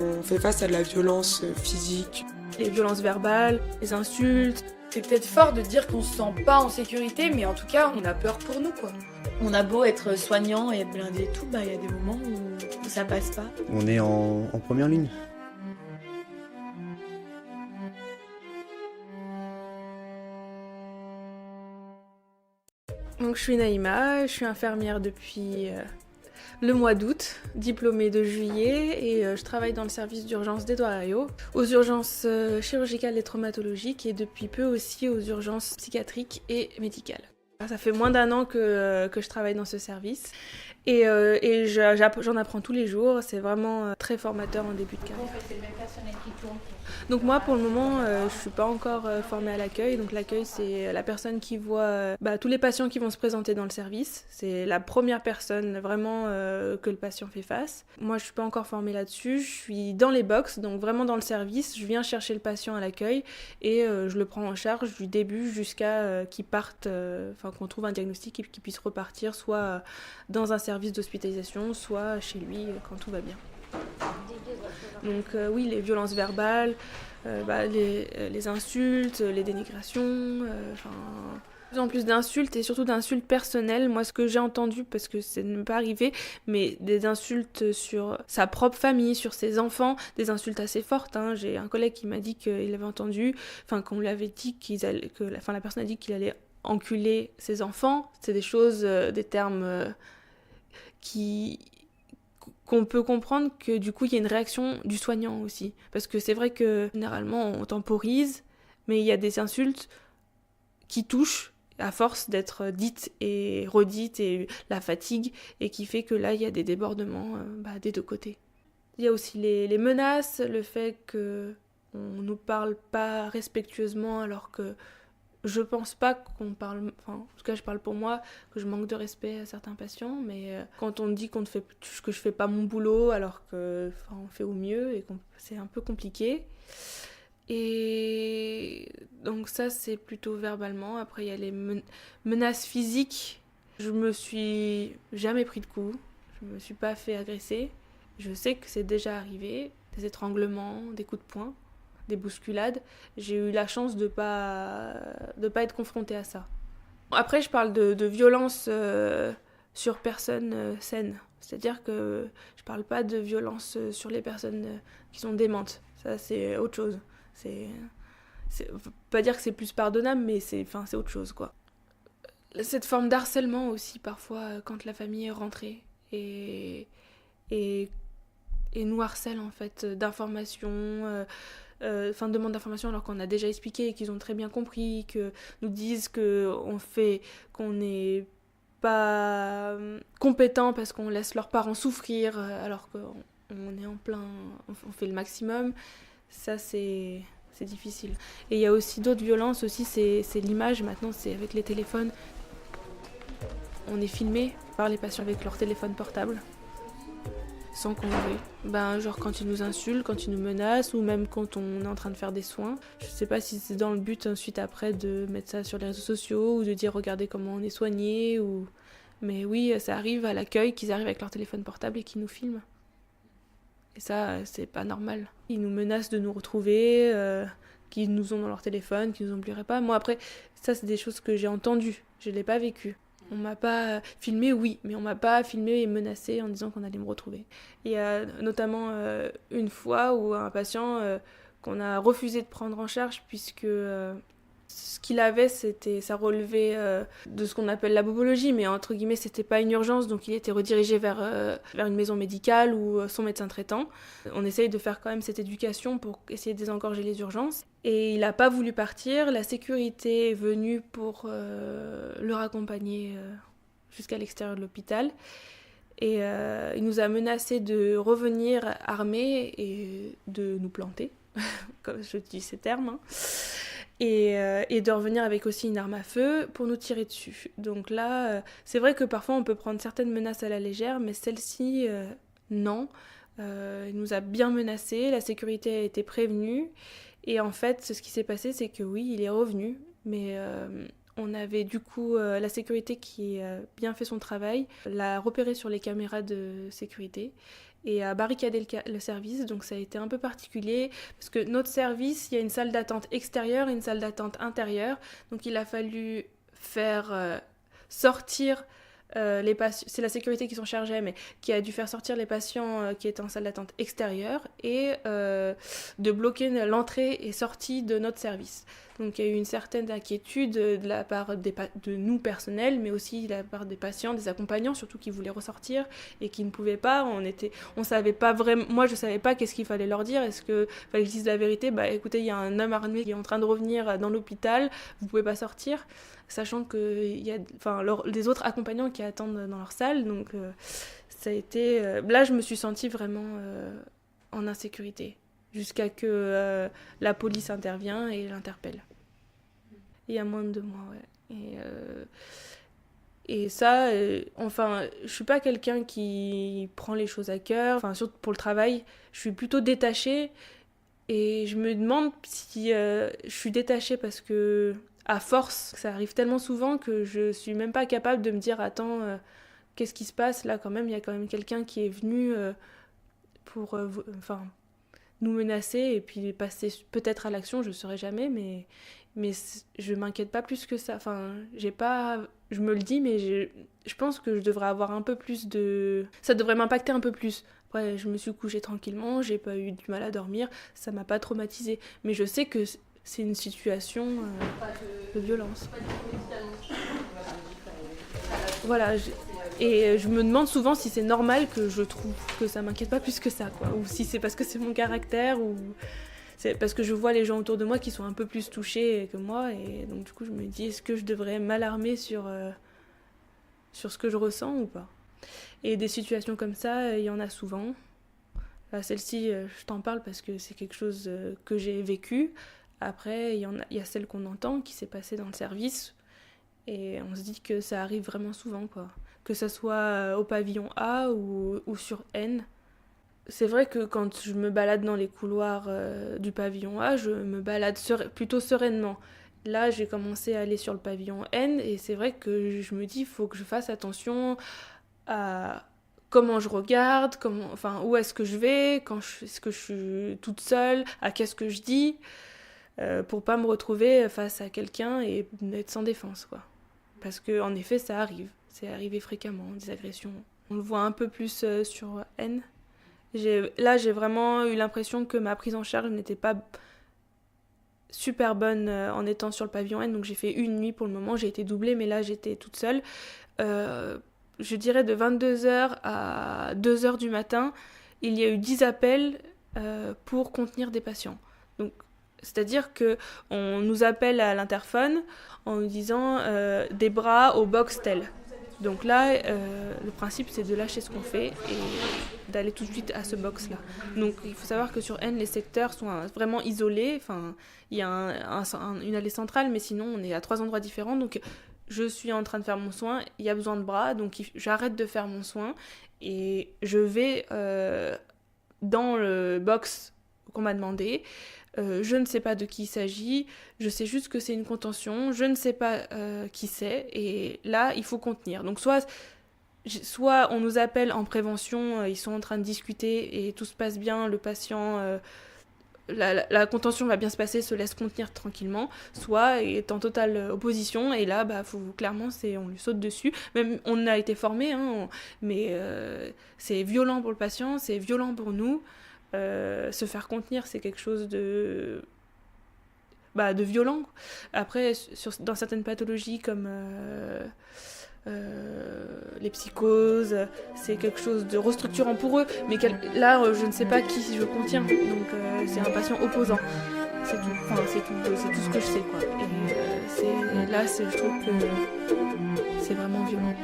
On fait face à de la violence physique. Les violences verbales, les insultes. C'est peut-être fort de dire qu'on se sent pas en sécurité, mais en tout cas, on a peur pour nous, quoi. On a beau être soignant et blindé et tout, il y a des moments où ça passe pas. On est en première ligne. Donc je suis Naïma, je suis infirmière depuis le mois d'août, diplômée de juillet, et je travaille dans le service d'urgence d'Édouard Herriot, aux urgences chirurgicales et traumatologiques, et depuis peu aussi aux urgences psychiatriques et médicales. Ça fait moins d'1 an que je travaille dans ce service, et j'en apprends tous les jours. C'est vraiment très formateur en début de carrière. Donc moi, pour le moment, je suis pas encore formée à l'accueil. Donc l'accueil, c'est la personne qui voit tous les patients qui vont se présenter dans le service. C'est la première personne vraiment que le patient fait face. Moi, je suis pas encore formée là-dessus. Je suis dans les box, donc vraiment dans le service. Je viens chercher le patient à l'accueil et je le prends en charge du début jusqu'à qu'il parte, qu'on trouve un diagnostic et qu'il puisse repartir soit dans un service d'hospitalisation, soit chez lui quand tout va bien. Donc oui, les violences verbales, les insultes, les dénigrations, de plus en plus d'insultes et surtout d'insultes personnelles. Moi, ce que j'ai entendu, parce que ça ne m'est pas arrivé, mais des insultes sur sa propre famille, sur ses enfants, des insultes assez fortes. J'ai un collègue qui m'a dit qu'il avait entendu, qu'on lui avait dit la personne a dit qu'il allait enculer ses enfants. C'est des choses, des termes qu'on peut comprendre que du coup il y a une réaction du soignant aussi. Parce que c'est vrai que généralement on temporise, mais il y a des insultes qui touchent à force d'être dites et redites et la fatigue, et qui fait que là il y a des débordements des deux côtés. Il y a aussi les menaces, le fait qu'on nous parle pas respectueusement alors que je pense pas qu'on parle, en tout cas je parle pour moi, que je manque de respect à certains patients, mais quand on dit que je fais pas mon boulot alors que on fait au mieux et c'est un peu compliqué. Et donc ça c'est plutôt verbalement. Après il y a les menaces physiques. Je me suis jamais pris de coups, je me suis pas fait agresser. Je sais que c'est déjà arrivé, des étranglements, des coups de poing, des bousculades. J'ai eu la chance de pas être confrontée à ça. Après, je parle de violence sur personnes saines. C'est-à-dire que je parle pas de violence sur les personnes qui sont démentes. Ça, c'est autre chose. C'est pas dire que c'est plus pardonnable, mais c'est autre chose, quoi. Cette forme d'harcèlement aussi, parfois, quand la famille est rentrée et nous harcèle, en fait, d'informations... demande d'informations alors qu'on a déjà expliqué et qu'ils ont très bien compris, que nous disent qu'on n'est pas compétent parce qu'on laisse leurs parents souffrir alors qu'on est en plein, on fait le maximum. Ça c'est difficile. Et il y a aussi d'autres violences aussi, c'est l'image. Maintenant c'est avec les téléphones, on est filmé par les patients avec leur téléphone portable sans qu'on le veuille. Genre quand ils nous insultent, quand ils nous menacent, ou même quand on est en train de faire des soins. Je sais pas si c'est dans le but ensuite après de mettre ça sur les réseaux sociaux ou de dire regardez comment on est soigné, mais oui, ça arrive à l'accueil qu'ils arrivent avec leur téléphone portable et qu'ils nous filment. Et ça, c'est pas normal. Ils nous menacent de nous retrouver, qu'ils nous ont dans leur téléphone, qu'ils nous oublieraient pas. Moi après, ça c'est des choses que j'ai entendues, je l'ai pas vécu. On m'a pas filmé, oui, mais on m'a pas filmé et menacé en disant qu'on allait me retrouver. Il y a notamment une fois où un patient qu'on a refusé de prendre en charge puisque ce qu'il avait, ça relevait de ce qu'on appelle la bobologie, mais entre guillemets, c'était pas une urgence, donc il était redirigé vers une maison médicale ou son médecin traitant. On essaye de faire quand même cette éducation pour essayer de désengorger les urgences. Et il n'a pas voulu partir. La sécurité est venue pour le raccompagner jusqu'à l'extérieur de l'hôpital. Et il nous a menacé de revenir armés et de nous planter, comme je dis ces termes, et de revenir avec aussi une arme à feu pour nous tirer dessus. Donc là, c'est vrai que parfois on peut prendre certaines menaces à la légère, mais celle-ci, non. Il nous a bien menacés, la sécurité a été prévenue. Et en fait, ce qui s'est passé, c'est que oui, il est revenu, mais on avait du coup la sécurité qui a bien fait son travail, l'a repéré sur les caméras de sécurité, et a barricadé le service. Donc ça a été un peu particulier parce que notre service, il y a une salle d'attente extérieure et une salle d'attente intérieure. Donc il a fallu faire sortir les patients, c'est la sécurité qui s'en chargeait, mais qui a dû faire sortir les patients qui étaient en salle d'attente extérieure et de bloquer l'entrée et sortie de notre service. Donc il y a eu une certaine inquiétude de la part de nous personnels, mais aussi de la part des patients, des accompagnants, surtout qui voulaient ressortir et qui ne pouvaient pas. On savait pas vraiment, moi je savais pas qu'est-ce qu'il fallait leur dire. Est-ce qu'il fallait que je dise la vérité ? Bah écoutez, il y a un homme armé qui est en train de revenir dans l'hôpital, vous pouvez pas sortir, sachant qu'il y a des autres accompagnants qui attendent dans leur salle. Donc ça a été... là, je me suis sentie vraiment en insécurité, jusqu'à que la police intervient et l'interpelle. Il y a moins de 2 mois, ouais. Et ça, je suis pas quelqu'un qui prend les choses à cœur. Enfin, surtout pour le travail, je suis plutôt détachée. Et je me demande si je suis détachée parce que, à force, ça arrive tellement souvent que je suis même pas capable de me dire « Attends, qu'est-ce qui se passe là quand même ? Il y a quand même quelqu'un qui est venu pour nous menacer et puis passer peut-être à l'action, je ne saurais jamais, mais je m'inquiète pas plus que ça. Enfin, je me le dis, mais je pense que je devrais avoir un peu plus de... Ça devrait m'impacter un peu plus. Après, je me suis couchée tranquillement, j'ai pas eu du mal à dormir, ça m'a pas traumatisée. Mais je sais que c'est une situation de violence. Voilà, et je me demande souvent si c'est normal que je trouve que ça m'inquiète pas plus que ça, quoi. Ou si c'est parce que c'est mon caractère, ou c'est parce que je vois les gens autour de moi qui sont un peu plus touchés que moi, et donc du coup je me dis, est-ce que je devrais m'alarmer sur ce que je ressens ou pas ? Et des situations comme ça, il y en a souvent. Celle-ci, je t'en parle parce que c'est quelque chose que j'ai vécu. Après, il y a celle qu'on entend qui s'est passée dans le service, et on se dit que ça arrive vraiment souvent, quoi. Que ça soit au pavillon A ou sur N. C'est vrai que quand je me balade dans les couloirs du pavillon A, je me balade plutôt sereinement. Là, j'ai commencé à aller sur le pavillon N, et c'est vrai que je me dis, il faut que je fasse attention à comment je regarde, où est-ce que je vais, est-ce que je suis toute seule, à qu'est-ce que je dis, pour pas me retrouver face à quelqu'un et être sans défense, quoi. Parce qu'en effet, ça arrive. C'est arrivé fréquemment, des agressions. On le voit un peu plus sur N. Là, j'ai vraiment eu l'impression que ma prise en charge n'était pas super bonne en étant sur le pavillon N. Donc j'ai fait une nuit pour le moment, j'ai été doublée, mais là, j'étais toute seule. Je dirais de 22h à 2h du matin, il y a eu 10 appels pour contenir des patients. Donc, c'est-à-dire qu'on nous appelle à l'interphone en nous disant des bras au box tel. Donc là, le principe, c'est de lâcher ce qu'on fait et d'aller tout de suite à ce box-là. Donc il faut savoir que sur N, les secteurs sont vraiment isolés. Enfin, il y a une allée centrale, mais sinon, on est à 3 endroits différents. Donc je suis en train de faire mon soin, il y a besoin de bras, donc j'arrête de faire mon soin et je vais dans le box qu'on m'a demandé. Je ne sais pas de qui il s'agit, je sais juste que c'est une contention, je ne sais pas qui c'est, et là, il faut contenir. Donc soit on nous appelle en prévention, ils sont en train de discuter et tout se passe bien, le patient, la contention va bien se passer, se laisse contenir tranquillement, soit est en totale opposition, et là, clairement, on lui saute dessus. Même, on a été formés, mais c'est violent pour le patient, c'est violent pour nous. Se faire contenir, c'est quelque chose de violent. Après, dans certaines pathologies comme les psychoses, c'est quelque chose de restructurant pour eux, mais là, je ne sais pas qui je contiens, donc c'est un patient opposant. C'est tout. Enfin, c'est tout ce que je sais, quoi. Et là, je trouve que c'est vraiment violent.